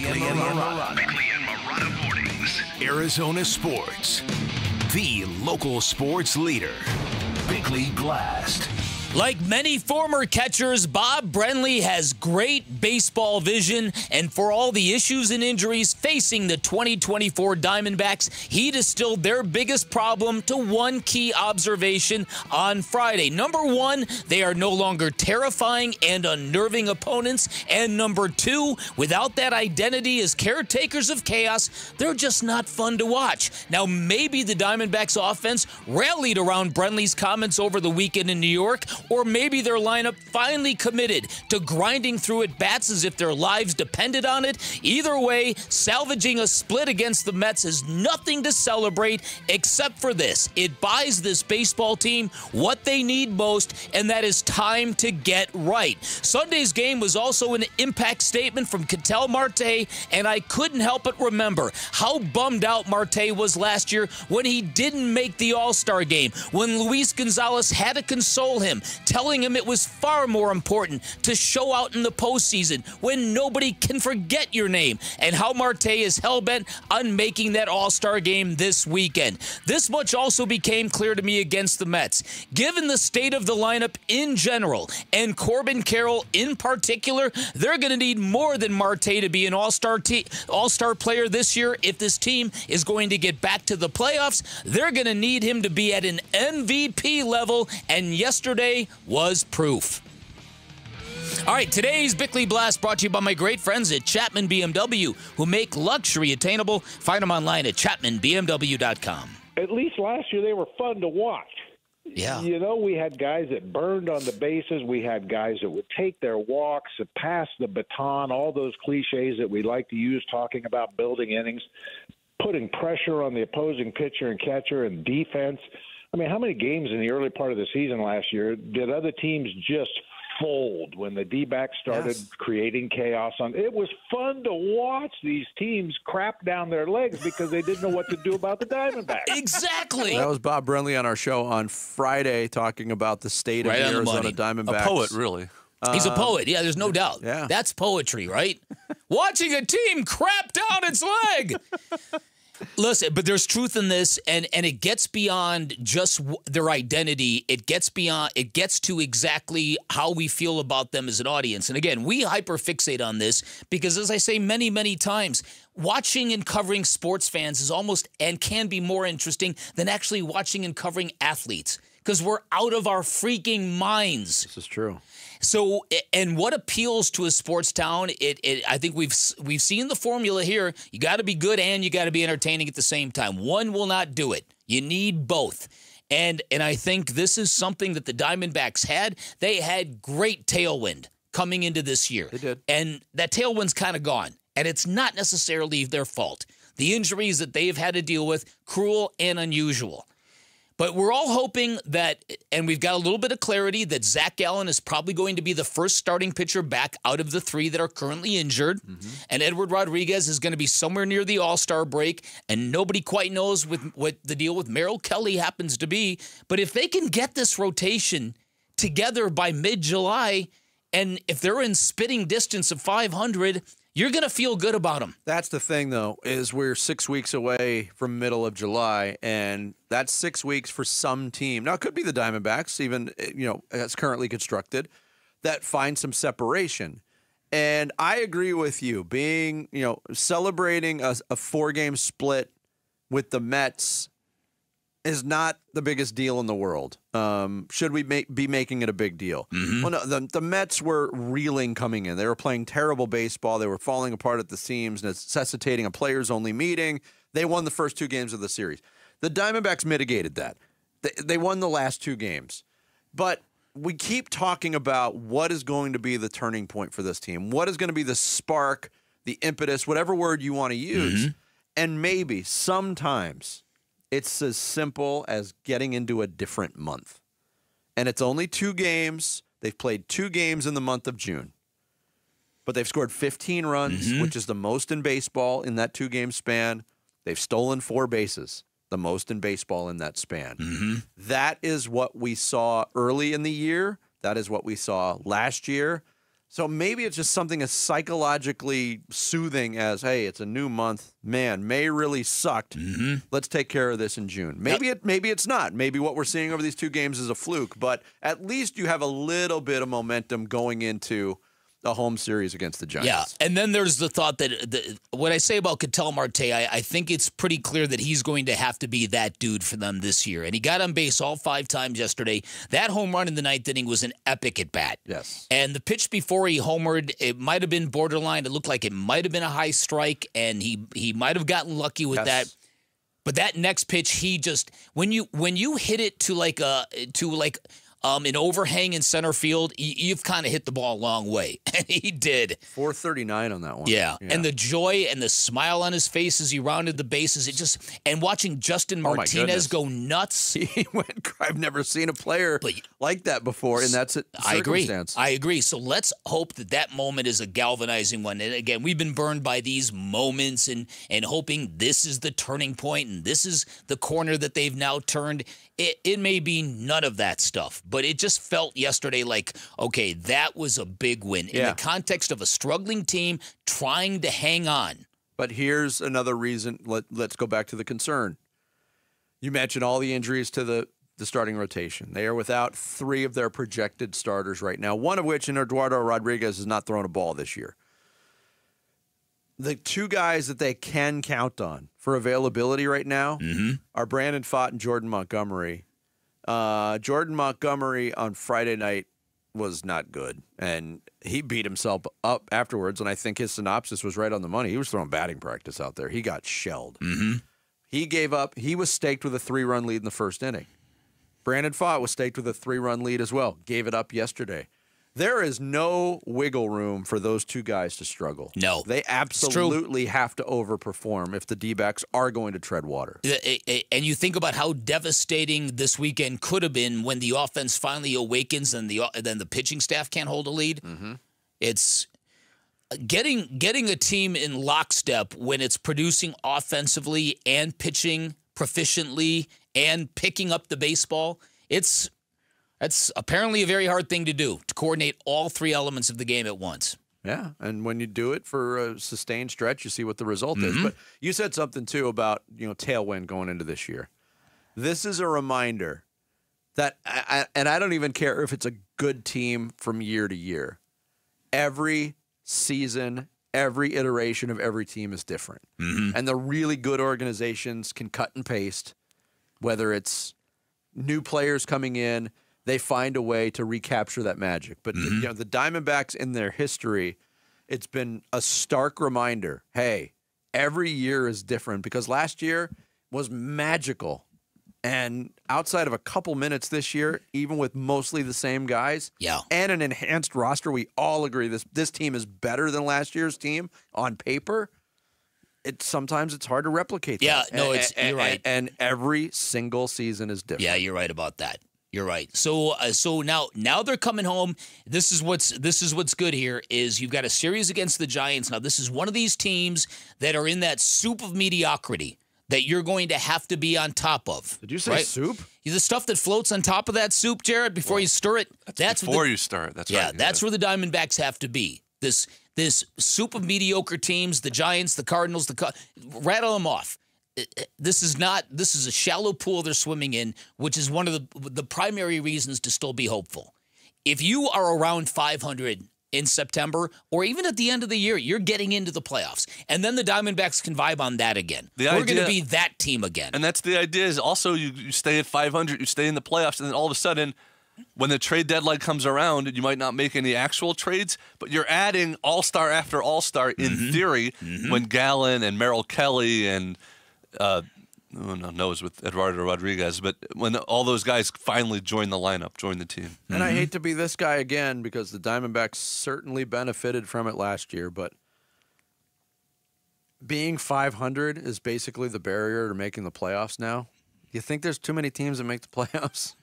and Marana Mornings. Arizona Sports, the local sports leader. Bickley Blast. Like many former catchers, Bob Brenly has great baseball vision, and for all the issues and injuries facing the 2024 Diamondbacks, he distilled their biggest problem to one key observation on Friday. Number one, they are no longer terrifying and unnerving opponents, and number two, without that identity as caretakers of chaos, they're just not fun to watch. Now, maybe the Diamondbacks offense rallied around Brenly's comments over the weekend in New York, or maybe their lineup finally committed to grinding through at bats as if their lives depended on it. Either way, salvaging a split against the Mets is nothing to celebrate except for this. It buys this baseball team what they need most, and that is time to get right. Sunday's game was also an impact statement from Ketel Marte, and I couldn't help but remember how bummed out Marte was last year when he didn't make the All-Star game, when Luis Gonzalez had to console him, telling him it was far more important to show out in the postseason when nobody can forget your name, and how Marte is hell-bent on making that All-Star game this weekend. This much also became clear to me against the Mets. Given the state of the lineup in general, and Corbin Carroll in particular, they're going to need more than Marte to be an All-Star player this year. If this team is going to get back to the playoffs, they're going to need him to be at an MVP level, and yesterday was proof. All right, today's Bickley Blast brought to you by my great friends at Chapman BMW, who make luxury attainable. Find them online at chapmanbmw.com. At least last year they were fun to watch. Yeah. You know, we had guys that burned on the bases. We had guys that would take their walks, pass the baton, all those cliches that we like to use talking about building innings, putting pressure on the opposing pitcher and catcher and defense. I mean, how many games in the early part of the season last year did other teams just fold when the D-backs started creating chaos? It was fun to watch these teams crap down their legs because they didn't know what to do about the Diamondbacks. Exactly. That was Bob Brenly on our show on Friday talking about the state of the Arizona Diamondbacks. A poet, really. He's a poet. Yeah, there's no doubt. Yeah. That's poetry, right? Watching a team crap down its leg. Listen, but there's truth in this, and it gets beyond just their identity. It gets to exactly how we feel about them as an audience. And again, we hyperfixate on this because, as I say many, many times, watching and covering sports fans is almost and can be more interesting than actually watching and covering athletes because we're out of our freaking minds. This is true. So, and what appeals to a sports town? I think we've seen the formula here. You got to be good and you got to be entertaining at the same time. One will not do it. You need both. And I think this is something that the Diamondbacks had. They had great tailwind coming into this year. They did. And that tailwind's kind of gone. And it's not necessarily their fault. The injuries that they've had to deal with, cruel and unusual. But we're all hoping that, and we've got a little bit of clarity, that Zach Gallen is probably going to be the first starting pitcher back out of the three that are currently injured. Mm-hmm. And Edward Rodriguez is going to be somewhere near the All-Star break, and nobody quite knows what the deal with Merrill Kelly happens to be. But if they can get this rotation together by mid-July, and if they're in spitting distance of 500, you're going to feel good about them. That's the thing, though, is we're 6 weeks away from middle of July, and that's 6 weeks for some team. Now, it could be the Diamondbacks, even, as currently constructed, that find some separation. And I agree with you. Celebrating a 4-game split with the Mets is not the biggest deal in the world. Should we be making it a big deal? Mm-hmm. Well, no, the Mets were reeling coming in. They were playing terrible baseball. They were falling apart at the seams, necessitating a players-only meeting. They won the first 2 games of the series. The Diamondbacks mitigated that. They won the last 2 games. But we keep talking about what is going to be the turning point for this team. What is going to be the spark, the impetus, whatever word you want to use. Mm-hmm. And maybe sometimes it's as simple as getting into a different month. And it's only 2 games. They've played 2 games in the month of June. But they've scored 15 runs, mm-hmm. which is the most in baseball in that 2-game span. They've stolen 4 bases, the most in baseball in that span. Mm-hmm. That is what we saw early in the year. That is what we saw last year. So maybe it's just something as psychologically soothing as, hey, it's a new month. Man, May really sucked. Let's take care of this in June. Maybe it's not. Maybe what we're seeing over these 2 games is a fluke, but at least you have a little bit of momentum going into a home series against the Giants. Yeah, and then there's the thought that what I say about Ketel Marte, I think it's pretty clear that he's going to have to be that dude for them this year. And he got on base all 5 times yesterday. That home run in the 9th inning was an epic at bat. Yes. And the pitch before he homered, it might have been borderline. It looked like it might have been a high strike, and he might have gotten lucky with that. But that next pitch, he just when you hit it to an overhang in center field, you've kind of hit the ball a long way. And he did. 439 on that one. Yeah. And the joy and the smile on his face as he rounded the bases, and watching Justin Martinez go nuts. He went, I've never seen a player like that before, and that's it. I agree. So let's hope that moment is a galvanizing one. And again, we've been burned by these moments and hoping this is the turning point and this is the corner that they've now turned. It may be none of that stuff, but it just felt yesterday like, okay, that was a big win in the context of a struggling team trying to hang on. But here's another reason. Let's go back to the concern. You mentioned all the injuries to the starting rotation. They are without 3 of their projected starters right now, one of which, Eduardo Rodriguez, has not thrown a ball this year. The 2 guys that they can count on for availability right now are Brandon Pfaadt and Jordan Montgomery. Jordan Montgomery on Friday night was not good, and he beat himself up afterwards, and I think his synopsis was right on the money. He was throwing batting practice out there. He got shelled. He gave up. He was staked with a 3-run lead in the first inning. Brandon Pfaadt was staked with a 3-run lead as well. Gave it up yesterday. There is no wiggle room for those 2 guys to struggle. No. They absolutely have to overperform if the D-backs are going to tread water. And you think about how devastating this weekend could have been when the offense finally awakens and then the pitching staff can't hold a lead. It's getting a team in lockstep when it's producing offensively and pitching proficiently and picking up the baseball. That's apparently a very hard thing to do, to coordinate all 3 elements of the game at once. Yeah, and when you do it for a sustained stretch, you see what the result is. But you said something, too, about tailwind going into this year. This is a reminder that, and I don't even care if it's a good team from year to year. Every season, every iteration of every team is different. And the really good organizations can cut and paste, whether it's new players coming in, they find a way to recapture that magic. But the Diamondbacks in their history, it's been a stark reminder, hey, every year is different, because last year was magical. And outside of a couple minutes this year, even with mostly the same guys and an enhanced roster, we all agree this team is better than last year's team on paper. Sometimes it's hard to replicate that. Yeah, no, you're right. And every single season is different. Yeah, you're right about that. You're right. So now they're coming home. This is what's good here is you've got a series against the Giants. Now this is one of these teams that are in that soup of mediocrity that you're going to have to be on top of. Did you say soup? The stuff that floats on top of that soup, Jared, before you stir it. That's before you stir it. That's right. Yeah, that's where the Diamondbacks have to be. This soup of mediocre teams, the Giants, the Cardinals, rattle them off. This is a shallow pool they're swimming in, which is one of the primary reasons to still be hopeful. If you are around 500 in September or even at the end of the year, you're getting into the playoffs. And then the Diamondbacks can vibe on that again. We're going to be that team again. And that's the idea is also you stay at 500, you stay in the playoffs, and then all of a sudden when the trade deadline comes around, you might not make any actual trades, but you're adding all-star after all-star in theory when Gallen and Merrill Kelly and knows with Eduardo Rodriguez, but when all those guys finally join the lineup, join the team. And I hate to be this guy again because the Diamondbacks certainly benefited from it last year, but being 500 is basically the barrier to making the playoffs now. Do you think there's too many teams that make the playoffs?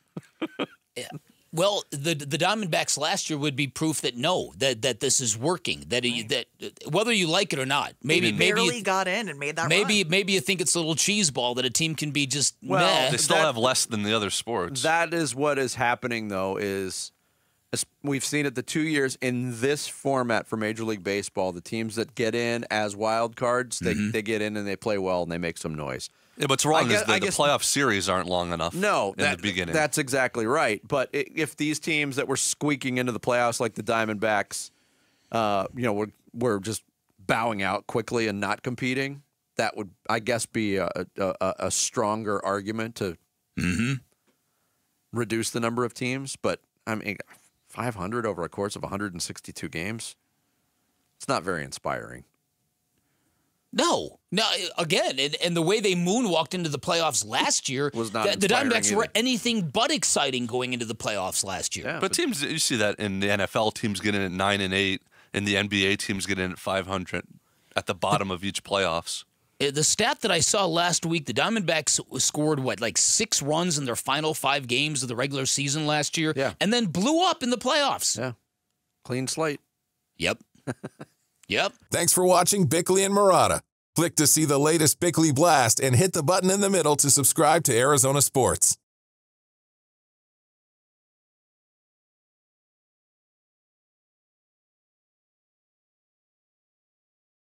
Yeah. Well, the Diamondbacks last year would be proof that that this is working. That whether you like it or not, maybe barely got in and made that. Maybe you think it's a little cheese ball that a team can be just. Well, they still have less than the other sports. That is what is happening, though. Is We've seen it the 2 years in this format for Major League Baseball. The teams that get in as wild cards, they get in and they play well and they make some noise. Yeah, what's wrong is the playoff series aren't long enough. No, in the beginning. That's exactly right. But if these teams that were squeaking into the playoffs, like the Diamondbacks, were just bowing out quickly and not competing, that would, I guess, be a stronger argument to reduce the number of teams. But I mean, 500 over a course of 162 games, it's not very inspiring. No. Again, and the way they moonwalked into the playoffs last year, was not the Diamondbacks either. were anything but exciting going into the playoffs last year. Yeah, but teams, you see that in the NFL, teams get in at 9-8, and the NBA teams get in at 500 at the bottom of each playoffs. The stat that I saw last week, the Diamondbacks scored, 6 runs in their final 5 games of the regular season last year, and then blew up in the playoffs. Yeah. Clean slate. Yep. Yep. Thanks for watching Bickley and Marotta. Click to see the latest Bickley Blast and hit the button in the middle to subscribe to Arizona Sports.